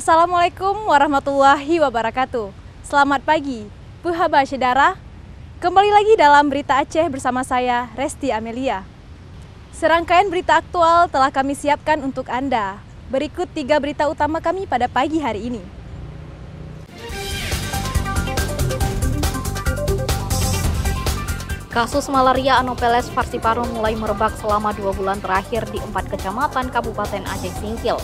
Assalamualaikum warahmatullahi wabarakatuh. Selamat pagi, Puhaba Syedara. Kembali lagi dalam Berita Aceh bersama saya, Resti Amelia. Serangkaian berita aktual telah kami siapkan untuk Anda. Berikut 3 berita utama kami pada pagi hari ini. Kasus malaria Anopheles falciparum mulai merebak selama 2 bulan terakhir di 4 kecamatan Kabupaten Aceh Singkil.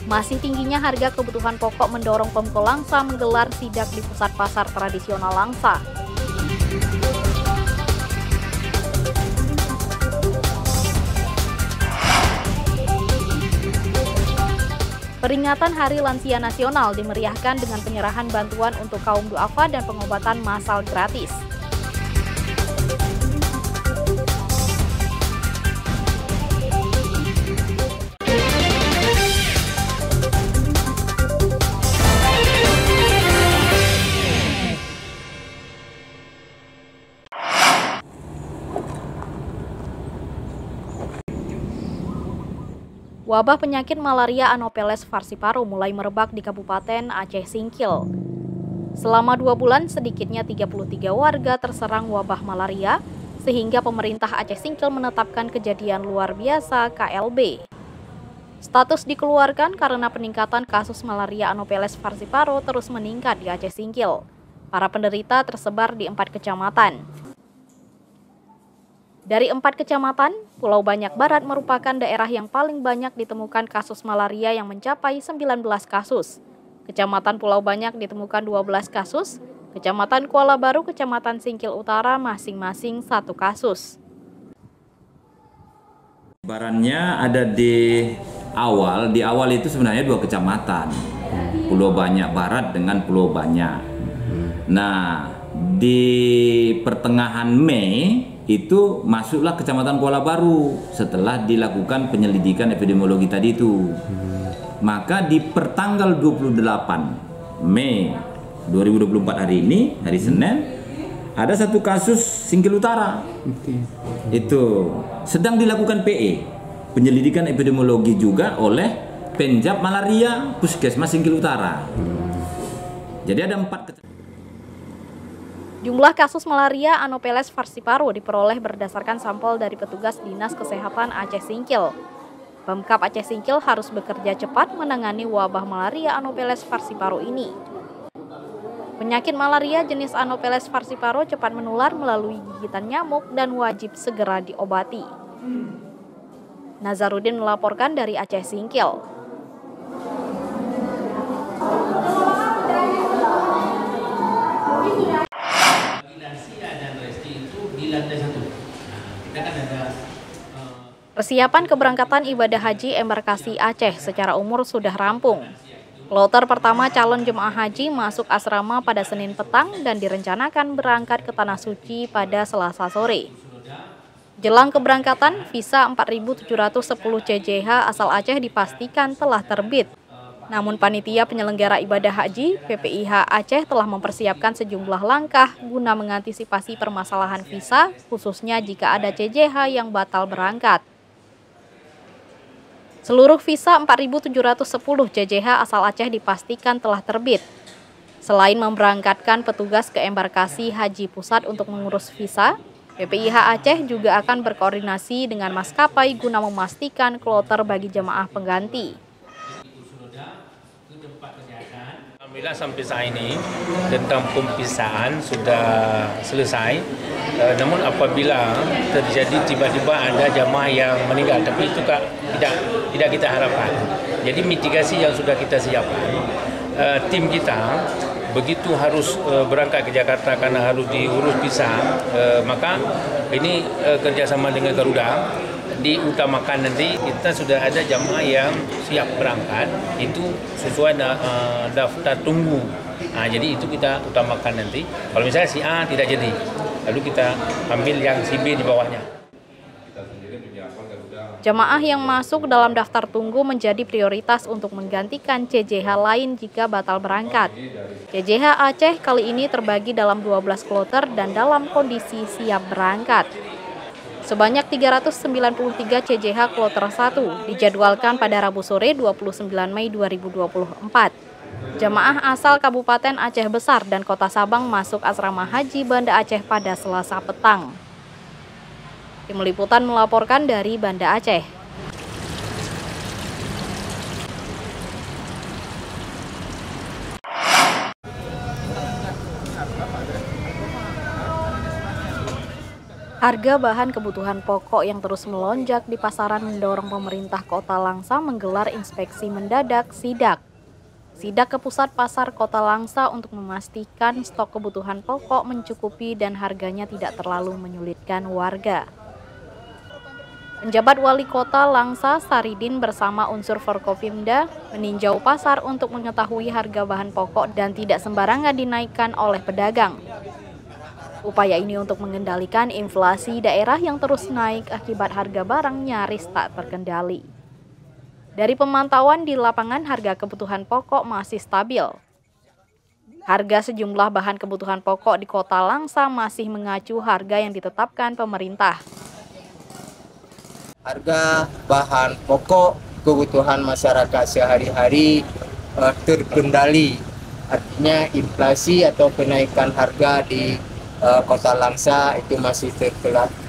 Masih tingginya harga kebutuhan pokok mendorong Pemko Langsa menggelar sidak di pusat pasar tradisional Langsa. Peringatan Hari Lansia Nasional dimeriahkan dengan penyerahan bantuan untuk kaum duafa dan pengobatan massal gratis. Wabah penyakit malaria Anopheles falciparum mulai merebak di Kabupaten Aceh Singkil. Selama 2 bulan, sedikitnya 33 warga terserang wabah malaria, sehingga pemerintah Aceh Singkil menetapkan kejadian luar biasa KLB. Status dikeluarkan karena peningkatan kasus malaria Anopheles falciparum terus meningkat di Aceh Singkil. Para penderita tersebar di 4 kecamatan. Dari 4 kecamatan, Pulau Banyak Barat merupakan daerah yang paling banyak ditemukan kasus malaria yang mencapai 19 kasus. Kecamatan Pulau Banyak ditemukan 12 kasus, Kecamatan Kuala Baru, Kecamatan Singkil Utara masing-masing 1 kasus. Barannya ada di awal itu sebenarnya 2 kecamatan, Pulau Banyak Barat dengan Pulau Banyak. Nah, di pertengahan Mei itu masuklah Kecamatan Kuala Baru setelah dilakukan penyelidikan epidemiologi tadi itu. Maka di pertanggal 28 Mei 2024 hari ini, hari Senin, ada 1 kasus Singkil Utara. Itu sedang dilakukan PE, penyelidikan epidemiologi juga oleh Penjab Malaria Puskesmas Singkil Utara. Jadi ada 4 Jumlah kasus malaria Anopheles falciparum diperoleh berdasarkan sampel dari petugas Dinas Kesehatan Aceh Singkil. Pemkab Aceh Singkil harus bekerja cepat menangani wabah malaria Anopheles falciparum ini. Penyakit malaria jenis Anopheles falciparum cepat menular melalui gigitan nyamuk dan wajib segera diobati. Nazarudin melaporkan dari Aceh Singkil. Persiapan keberangkatan ibadah haji embarkasi Aceh secara umur sudah rampung. Kloter pertama calon jemaah haji masuk asrama pada Senin petang dan direncanakan berangkat ke Tanah Suci pada Selasa sore. Jelang keberangkatan, visa 4.710 CJH asal Aceh dipastikan telah terbit. Namun panitia penyelenggara ibadah haji PPIH Aceh telah mempersiapkan sejumlah langkah guna mengantisipasi permasalahan visa, khususnya jika ada CJH yang batal berangkat. Seluruh visa 4.710 CJH asal Aceh dipastikan telah terbit. Selain memberangkatkan petugas ke embarkasi haji pusat untuk mengurus visa, PPIH Aceh juga akan berkoordinasi dengan maskapai guna memastikan kloter bagi jemaah pengganti. Alhamdulillah sampai saat ini tentang pempisaan sudah selesai. Namun apabila terjadi tiba-tiba ada jamaah yang meninggal, tapi itu tidak kita harapkan. Jadi mitigasi yang sudah kita siapkan, tim kita begitu harus berangkat ke Jakarta karena harus diurus visa, maka ini kerjasama dengan Garuda diutamakan. Nanti kita sudah ada jamaah yang siap berangkat, itu sesuai daftar tunggu. Nah, jadi itu kita utamakan nanti. Kalau misalnya si A tidak jadi, lalu kita ambil yang si B di bawahnya. Jemaah yang masuk dalam daftar tunggu menjadi prioritas untuk menggantikan CJH lain jika batal berangkat. CJH Aceh kali ini terbagi dalam 12 kloter dan dalam kondisi siap berangkat. Sebanyak 393 CJH kloter 1 dijadwalkan pada Rabu sore 29 Mei 2024. Jemaah asal Kabupaten Aceh Besar dan Kota Sabang masuk asrama haji Banda Aceh pada Selasa petang. Tim Liputan melaporkan dari Banda Aceh. Harga bahan kebutuhan pokok yang terus melonjak di pasaran mendorong pemerintah Kota Langsa menggelar inspeksi mendadak sidak. Sidak ke pusat pasar Kota Langsa untuk memastikan stok kebutuhan pokok mencukupi dan harganya tidak terlalu menyulitkan warga. Penjabat Wali Kota Langsa Saridin bersama unsur Forkopimda meninjau pasar untuk mengetahui harga bahan pokok dan tidak sembarangan dinaikkan oleh pedagang. Upaya ini untuk mengendalikan inflasi daerah yang terus naik akibat harga barang nyaris tak terkendali. Dari pemantauan di lapangan, harga kebutuhan pokok masih stabil. Harga sejumlah bahan kebutuhan pokok di Kota Langsa masih mengacu harga yang ditetapkan pemerintah. Harga bahan pokok kebutuhan masyarakat sehari-hari terkendali. Artinya inflasi atau kenaikan harga di Kota Langsa itu masih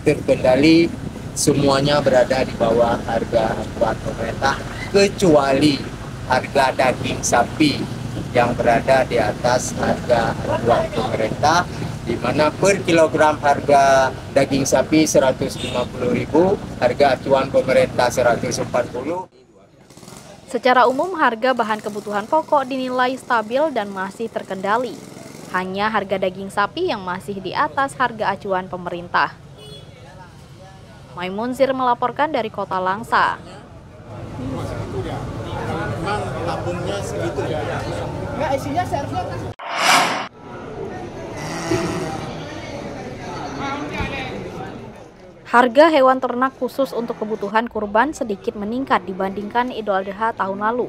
terkendali. Semuanya berada di bawah harga acuan pemerintah, kecuali harga daging sapi yang berada di atas harga acuan pemerintah, di mana per kilogram harga daging sapi 150.000, harga acuan pemerintah 140. Secara umum, harga bahan kebutuhan pokok dinilai stabil dan masih terkendali. Hanya harga daging sapi yang masih di atas harga acuan pemerintah. Maimun Zir melaporkan dari Kota Langsa. Memang tabungnya segitu ya? Enggak, isinya servisnya. Harga hewan ternak khusus untuk kebutuhan kurban sedikit meningkat dibandingkan Idul Adha tahun lalu.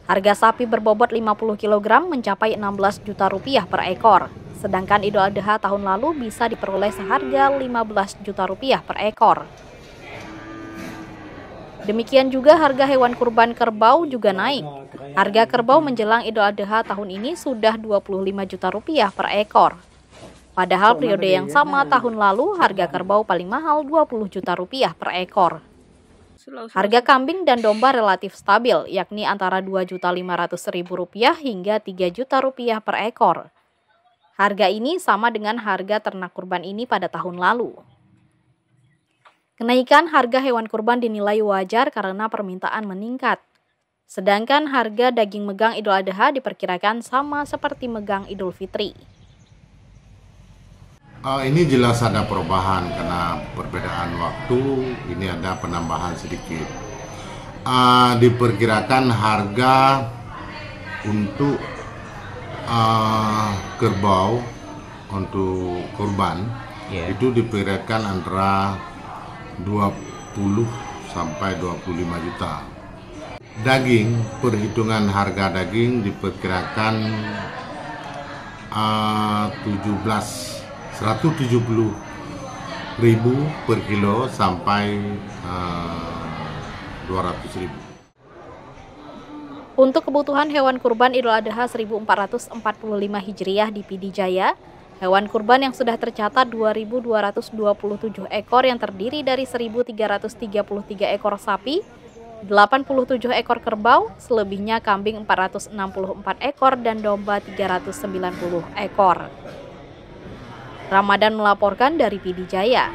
Harga sapi berbobot 50 kg mencapai 16 juta rupiah per ekor, sedangkan Idul Adha tahun lalu bisa diperoleh seharga 15 juta rupiah per ekor. Demikian juga harga hewan kurban kerbau juga naik. Harga kerbau menjelang Idul Adha tahun ini sudah 25 juta rupiah per ekor. Padahal periode yang sama tahun lalu harga kerbau paling mahal 20 juta rupiah per ekor. Harga kambing dan domba relatif stabil, yakni antara Rp2.500.000 hingga Rp3 juta per ekor. Harga ini sama dengan harga ternak kurban ini pada tahun lalu. Kenaikan harga hewan kurban dinilai wajar karena permintaan meningkat. Sedangkan harga daging megang Idul Adha diperkirakan sama seperti megang Idul Fitri. Ini jelas ada perubahan karena perbedaan waktu, ini ada penambahan sedikit. Diperkirakan harga untuk kerbau untuk kurban itu diperkirakan antara 20 sampai 25 juta. Daging, perhitungan harga daging diperkirakan 170.000 per kilo sampai 200.000. Untuk kebutuhan hewan kurban Idul Adha 1445 Hijriah di Pidi Jaya, hewan kurban yang sudah tercatat 2.227 ekor yang terdiri dari 1.333 ekor sapi, 87 ekor kerbau, selebihnya kambing 464 ekor dan domba 390 ekor. Ramadan melaporkan dari Pidi Jaya.